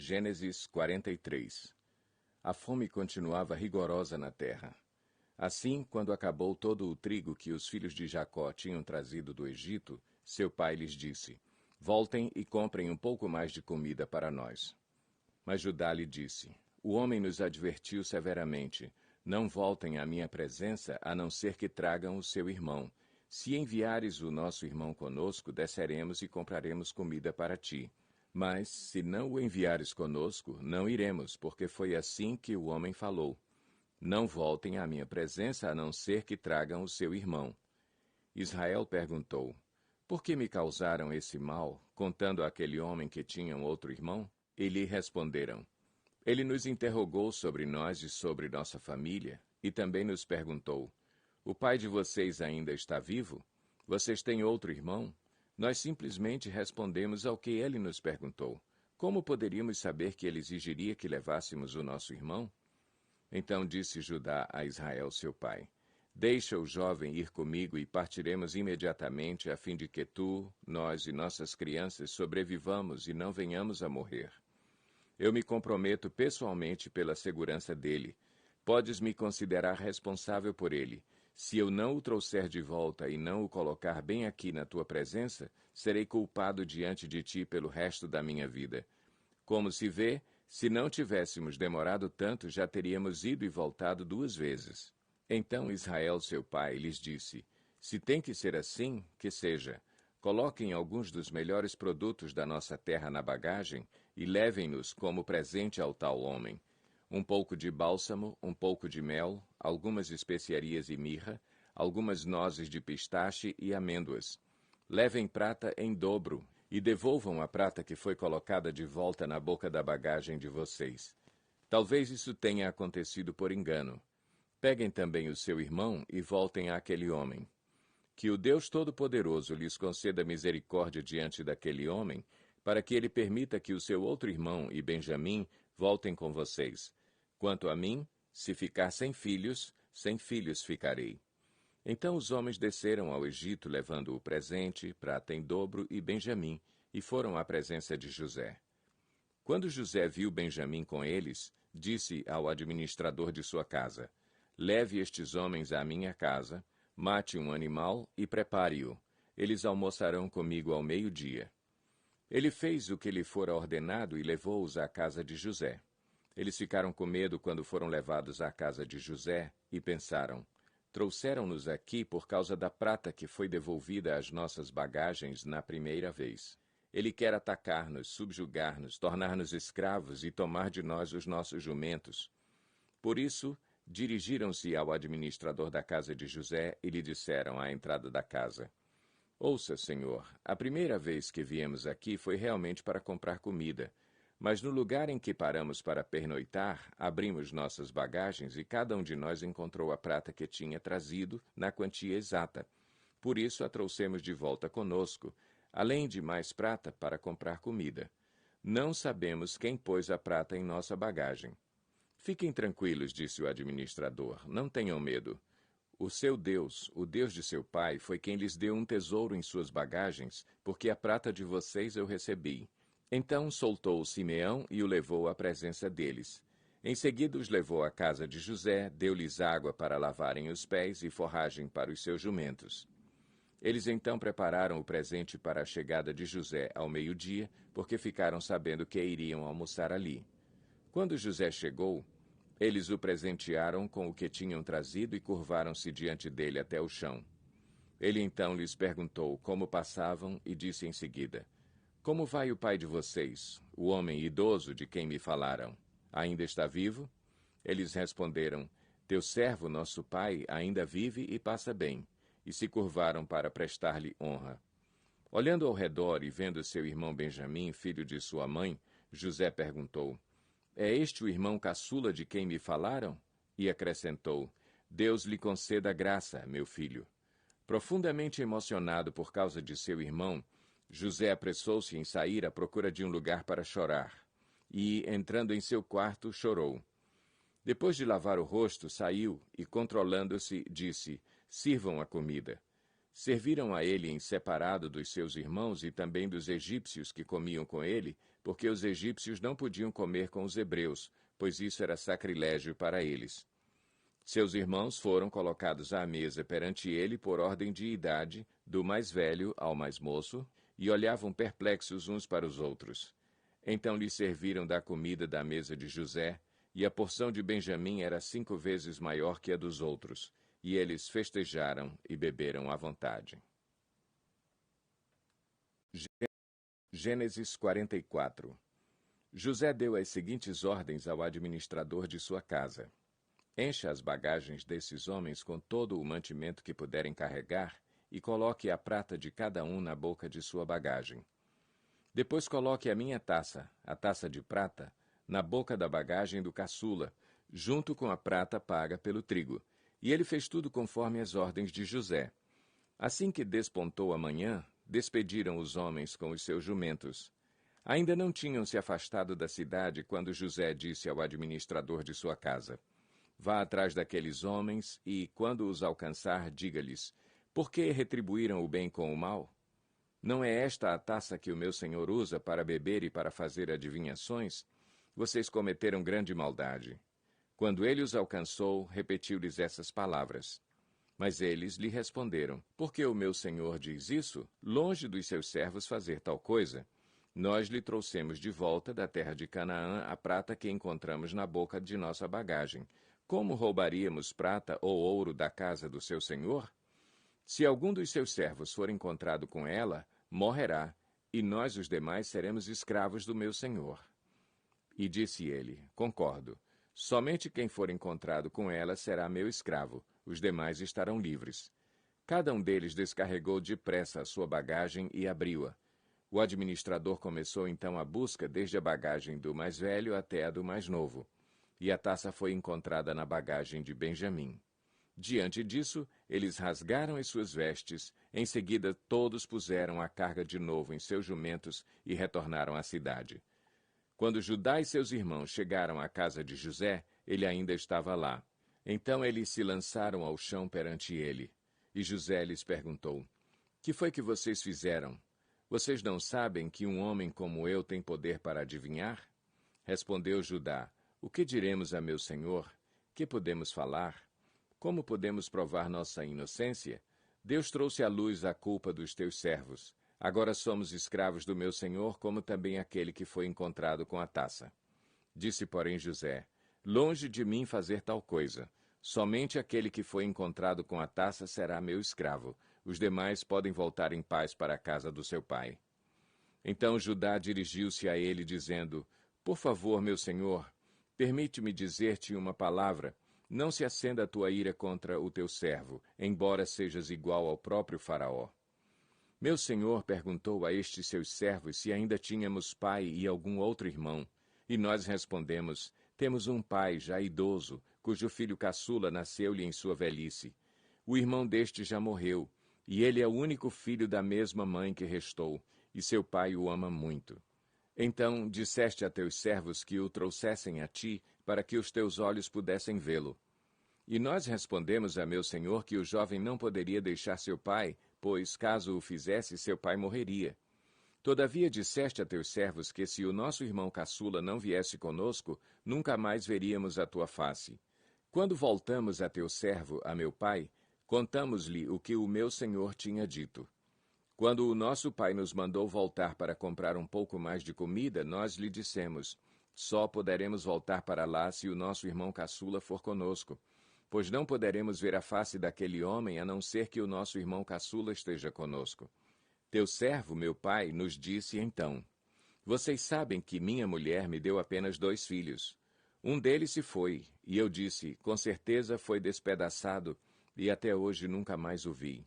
Gênesis 43. A fome continuava rigorosa na terra. Assim, quando acabou todo o trigo que os filhos de Jacó tinham trazido do Egito, seu pai lhes disse: Voltem e comprem um pouco mais de comida para nós. Mas Judá lhe disse: O homem nos advertiu severamente: Não voltem à minha presença, a não ser que tragam o seu irmão. Se enviares o nosso irmão conosco, desceremos e compraremos comida para ti. Mas, se não o enviares conosco, não iremos, porque foi assim que o homem falou. Não voltem à minha presença, a não ser que tragam o seu irmão. Israel perguntou: Por que me causaram esse mal, contando àquele homem que tinha um outro irmão? E lhe responderam: Ele nos interrogou sobre nós e sobre nossa família, e também nos perguntou: O pai de vocês ainda está vivo? Vocês têm outro irmão? Nós simplesmente respondemos ao que ele nos perguntou. Como poderíamos saber que ele exigiria que levássemos o nosso irmão? Então disse Judá a Israel, seu pai: Deixa o jovem ir comigo e partiremos imediatamente, a fim de que tu, nós e nossas crianças sobrevivamos e não venhamos a morrer. Eu me comprometo pessoalmente pela segurança dele. Podes me considerar responsável por ele. Se eu não o trouxer de volta e não o colocar bem aqui na tua presença, serei culpado diante de ti pelo resto da minha vida. Como se vê, se não tivéssemos demorado tanto, já teríamos ido e voltado 2 vezes. Então Israel, seu pai, lhes disse: Se tem que ser assim, que seja. Coloquem alguns dos melhores produtos da nossa terra na bagagem e levem-nos como presente ao tal homem. Um pouco de bálsamo, um pouco de mel, algumas especiarias e mirra, algumas nozes de pistache e amêndoas. Levem prata em dobro e devolvam a prata que foi colocada de volta na boca da bagagem de vocês. Talvez isso tenha acontecido por engano. Peguem também o seu irmão e voltem àquele homem. Que o Deus Todo-Poderoso lhes conceda misericórdia diante daquele homem, para que ele permita que o seu outro irmão e Benjamim voltem com vocês. Quanto a mim, se ficar sem filhos ficarei. Então os homens desceram ao Egito, levando o presente, prata em dobro e Benjamim, e foram à presença de José. Quando José viu Benjamim com eles, disse ao administrador de sua casa: Leve estes homens à minha casa, mate um animal e prepare-o. Eles almoçarão comigo ao meio-dia. Ele fez o que lhe fora ordenado e levou-os à casa de José. Eles ficaram com medo quando foram levados à casa de José e pensaram: Trouxeram-nos aqui por causa da prata que foi devolvida às nossas bagagens na primeira vez. Ele quer atacar-nos, subjugar-nos, tornar-nos escravos e tomar de nós os nossos jumentos. Por isso, dirigiram-se ao administrador da casa de José e lhe disseram à entrada da casa: Ouça, senhor, a primeira vez que viemos aqui foi realmente para comprar comida. Mas no lugar em que paramos para pernoitar, abrimos nossas bagagens e cada um de nós encontrou a prata que tinha trazido na quantia exata. Por isso a trouxemos de volta conosco, além de mais prata para comprar comida. Não sabemos quem pôs a prata em nossa bagagem. Fiquem tranquilos, disse o administrador, não tenham medo. O seu Deus, o Deus de seu pai, foi quem lhes deu um tesouro em suas bagagens, porque a prata de vocês eu recebi. Então soltou Simeão e o levou à presença deles. Em seguida os levou à casa de José, deu-lhes água para lavarem os pés e forragem para os seus jumentos. Eles então prepararam o presente para a chegada de José ao meio-dia, porque ficaram sabendo que iriam almoçar ali. Quando José chegou, eles o presentearam com o que tinham trazido e curvaram-se diante dele até o chão. Ele então lhes perguntou como passavam e disse em seguida: Como vai o pai de vocês, o homem idoso de quem me falaram? Ainda está vivo? Eles responderam: Teu servo, nosso pai, ainda vive e passa bem. E se curvaram para prestar-lhe honra. Olhando ao redor e vendo seu irmão Benjamim, filho de sua mãe, José perguntou: É este o irmão caçula de quem me falaram? E acrescentou: Deus lhe conceda graça, meu filho. Profundamente emocionado por causa de seu irmão, José apressou-se em sair à procura de um lugar para chorar. E, entrando em seu quarto, chorou. Depois de lavar o rosto, saiu e, controlando-se, disse: Sirvam a comida. Serviram a ele em separado dos seus irmãos e também dos egípcios que comiam com ele, porque os egípcios não podiam comer com os hebreus, pois isso era sacrilégio para eles. Seus irmãos foram colocados à mesa perante ele por ordem de idade, do mais velho ao mais moço, e olhavam perplexos uns para os outros. Então lhe serviram da comida da mesa de José, e a porção de Benjamim era 5 vezes maior que a dos outros, e eles festejaram e beberam à vontade. Gênesis 44. José deu as seguintes ordens ao administrador de sua casa: encha as bagagens desses homens com todo o mantimento que puderem carregar e coloque a prata de cada um na boca de sua bagagem. Depois coloque a minha taça, a taça de prata, na boca da bagagem do caçula, junto com a prata paga pelo trigo. E ele fez tudo conforme as ordens de José. Assim que despontou a manhã, despediram os homens com os seus jumentos. Ainda não tinham se afastado da cidade quando José disse ao administrador de sua casa: vá atrás daqueles homens e, quando os alcançar, diga-lhes: por que retribuíram o bem com o mal? Não é esta a taça que o meu senhor usa para beber e para fazer adivinhações? Vocês cometeram grande maldade. Quando ele os alcançou, repetiu-lhes essas palavras. Mas eles lhe responderam: por que o meu senhor diz isso? Longe dos seus servos fazer tal coisa. Nós lhe trouxemos de volta da terra de Canaã a prata que encontramos na boca de nossa bagagem. Como roubaríamos prata ou ouro da casa do seu senhor? Se algum dos seus servos for encontrado com ela, morrerá, e nós os demais seremos escravos do meu senhor. E disse ele: concordo. Somente quem for encontrado com ela será meu escravo, os demais estarão livres. Cada um deles descarregou depressa a sua bagagem e abriu-a. O administrador começou então a busca desde a bagagem do mais velho até a do mais novo, e a taça foi encontrada na bagagem de Benjamim. Diante disso, eles rasgaram as suas vestes, em seguida todos puseram a carga de novo em seus jumentos e retornaram à cidade. Quando Judá e seus irmãos chegaram à casa de José, ele ainda estava lá. Então eles se lançaram ao chão perante ele. E José lhes perguntou: que foi que vocês fizeram? Vocês não sabem que um homem como eu tem poder para adivinhar? Respondeu Judá: o que diremos a meu senhor? Que podemos falar? Como podemos provar nossa inocência? Deus trouxe à luz a culpa dos teus servos. Agora somos escravos do meu senhor, como também aquele que foi encontrado com a taça. Disse, porém, José: longe de mim fazer tal coisa. Somente aquele que foi encontrado com a taça será meu escravo. Os demais podem voltar em paz para a casa do seu pai. Então Judá dirigiu-se a ele, dizendo: por favor, meu senhor, permite-me dizer-te uma palavra. Não se acenda a tua ira contra o teu servo, embora sejas igual ao próprio Faraó. Meu senhor perguntou a estes seus servos se ainda tínhamos pai e algum outro irmão. E nós respondemos: temos um pai já idoso, cujo filho caçula nasceu-lhe em sua velhice. O irmão deste já morreu, e ele é o único filho da mesma mãe que restou, e seu pai o ama muito. Então disseste a teus servos que o trouxessem a ti, para que os teus olhos pudessem vê-lo. E nós respondemos a meu senhor que o jovem não poderia deixar seu pai, pois, caso o fizesse, seu pai morreria. Todavia disseste a teus servos que, se o nosso irmão caçula não viesse conosco, nunca mais veríamos a tua face. Quando voltamos a teu servo, a meu pai, contamos-lhe o que o meu senhor tinha dito. Quando o nosso pai nos mandou voltar para comprar um pouco mais de comida, nós lhe dissemos: só poderemos voltar para lá se o nosso irmão caçula for conosco, pois não poderemos ver a face daquele homem a não ser que o nosso irmão caçula esteja conosco. Teu servo, meu pai, nos disse então: vocês sabem que minha mulher me deu apenas 2 filhos. Um deles se foi, e eu disse: com certeza foi despedaçado, e até hoje nunca mais o vi.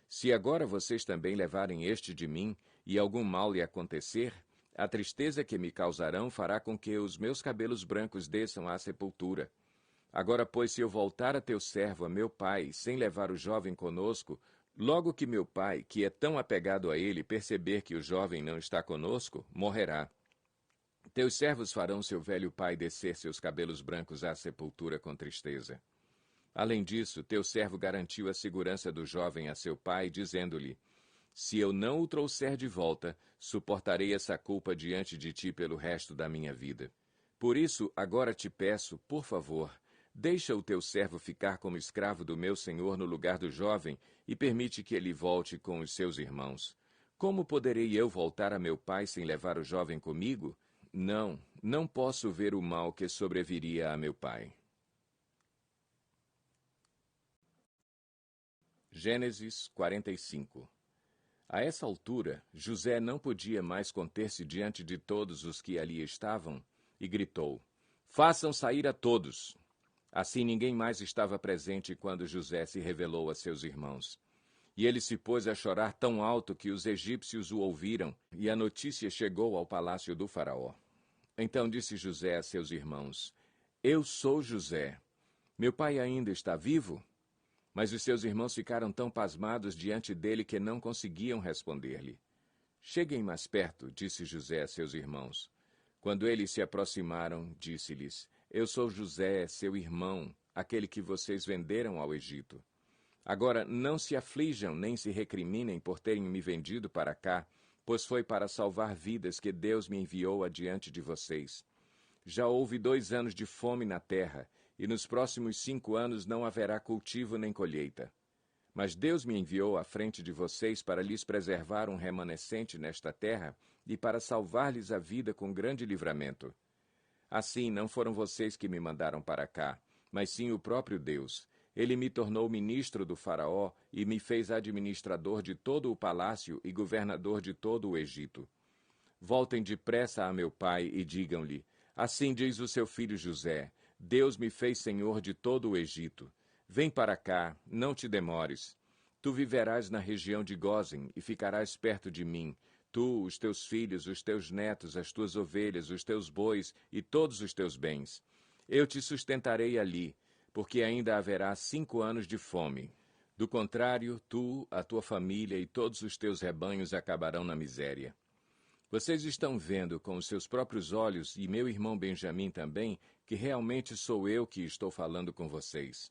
Se agora vocês também levarem este de mim, e algum mal lhe acontecer, a tristeza que me causarão fará com que os meus cabelos brancos desçam à sepultura. Agora, pois, se eu voltar a teu servo, a meu pai, sem levar o jovem conosco, logo que meu pai, que é tão apegado a ele, perceber que o jovem não está conosco, morrerá. Teus servos farão seu velho pai descer seus cabelos brancos à sepultura com tristeza. Além disso, teu servo garantiu a segurança do jovem a seu pai, dizendo-lhe: Se eu não o trouxer de volta, suportarei essa culpa diante de ti pelo resto da minha vida. Por isso, agora te peço, por favor, deixa o teu servo ficar como escravo do meu senhor no lugar do jovem e permite que ele volte com os seus irmãos. Como poderei eu voltar a meu pai sem levar o jovem comigo? Não, não posso ver o mal que sobreviria a meu pai. Gênesis 45. A essa altura, José não podia mais conter-se diante de todos os que ali estavam e gritou: Façam sair a todos! Assim ninguém mais estava presente quando José se revelou a seus irmãos. E ele se pôs a chorar tão alto que os egípcios o ouviram, e a notícia chegou ao palácio do faraó. Então disse José a seus irmãos: Eu sou José. Meu pai ainda está vivo? Mas os seus irmãos ficaram tão pasmados diante dele que não conseguiam responder-lhe. Cheguem mais perto, disse José a seus irmãos. Quando eles se aproximaram, disse-lhes: Eu sou José, seu irmão, aquele que vocês venderam ao Egito. Agora não se aflijam nem se recriminem por terem me vendido para cá, pois foi para salvar vidas que Deus me enviou adiante de vocês. Já houve 2 anos de fome na terra, e nos próximos 5 anos não haverá cultivo nem colheita. Mas Deus me enviou à frente de vocês para lhes preservar um remanescente nesta terra e para salvar-lhes a vida com grande livramento. Assim, não foram vocês que me mandaram para cá, mas sim o próprio Deus. Ele me tornou ministro do Faraó e me fez administrador de todo o palácio e governador de todo o Egito. Voltem depressa a meu pai e digam-lhe: Assim diz o seu filho José: Deus me fez senhor de todo o Egito. Vem para cá, não te demores. Tu viverás na região de Gósen e ficarás perto de mim, tu, os teus filhos, os teus netos, as tuas ovelhas, os teus bois e todos os teus bens. Eu te sustentarei ali, porque ainda haverá 5 anos de fome. Do contrário, tu, a tua família e todos os teus rebanhos acabarão na miséria. Vocês estão vendo com os seus próprios olhos, e meu irmão Benjamim também, que realmente sou eu que estou falando com vocês.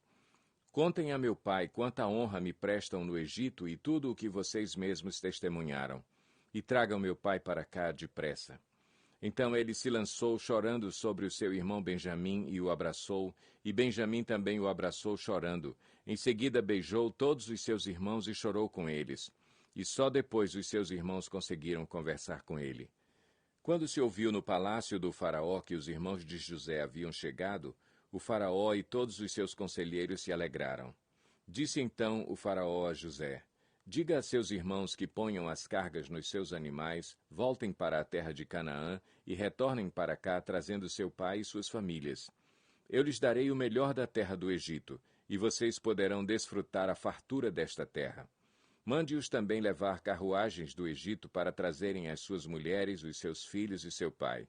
Contem a meu pai quanta honra me prestam no Egito e tudo o que vocês mesmos testemunharam. E tragam meu pai para cá depressa. Então ele se lançou chorando sobre o seu irmão Benjamim e o abraçou, e Benjamim também o abraçou chorando. Em seguida beijou todos os seus irmãos e chorou com eles. E só depois os seus irmãos conseguiram conversar com ele. Quando se ouviu no palácio do faraó que os irmãos de José haviam chegado, o faraó e todos os seus conselheiros se alegraram. Disse então o faraó a José: Diga a seus irmãos que ponham as cargas nos seus animais, voltem para a terra de Canaã e retornem para cá trazendo seu pai e suas famílias. Eu lhes darei o melhor da terra do Egito, e vocês poderão desfrutar a fartura desta terra. Mande-os também levar carruagens do Egito para trazerem as suas mulheres, os seus filhos e seu pai.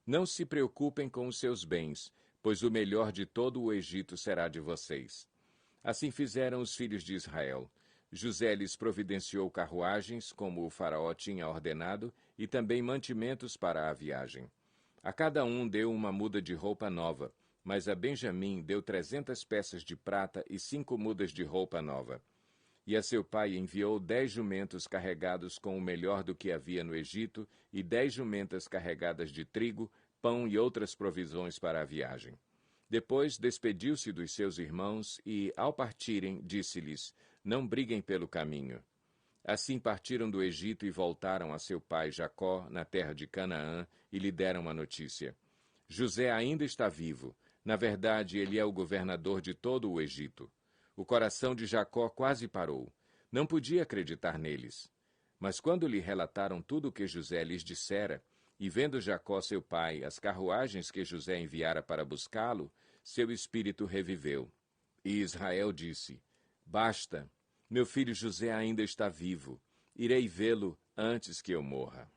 Não se preocupem com os seus bens, pois o melhor de todo o Egito será de vocês. Assim fizeram os filhos de Israel. José lhes providenciou carruagens, como o faraó tinha ordenado, e também mantimentos para a viagem. A cada um deu uma muda de roupa nova, mas a Benjamim deu 300 peças de prata e 5 mudas de roupa nova. E a seu pai enviou 10 jumentos carregados com o melhor do que havia no Egito e 10 jumentas carregadas de trigo, pão e outras provisões para a viagem. Depois despediu-se dos seus irmãos e, ao partirem, disse-lhes: Não briguem pelo caminho. Assim partiram do Egito e voltaram a seu pai Jacó, na terra de Canaã, e lhe deram a notícia: José ainda está vivo. Na verdade, ele é o governador de todo o Egito. O coração de Jacó quase parou. Não podia acreditar neles. Mas quando lhe relataram tudo o que José lhes dissera, e vendo Jacó seu pai as carruagens que José enviara para buscá-lo, seu espírito reviveu. E Israel disse: Basta, meu filho José ainda está vivo. Irei vê-lo antes que eu morra.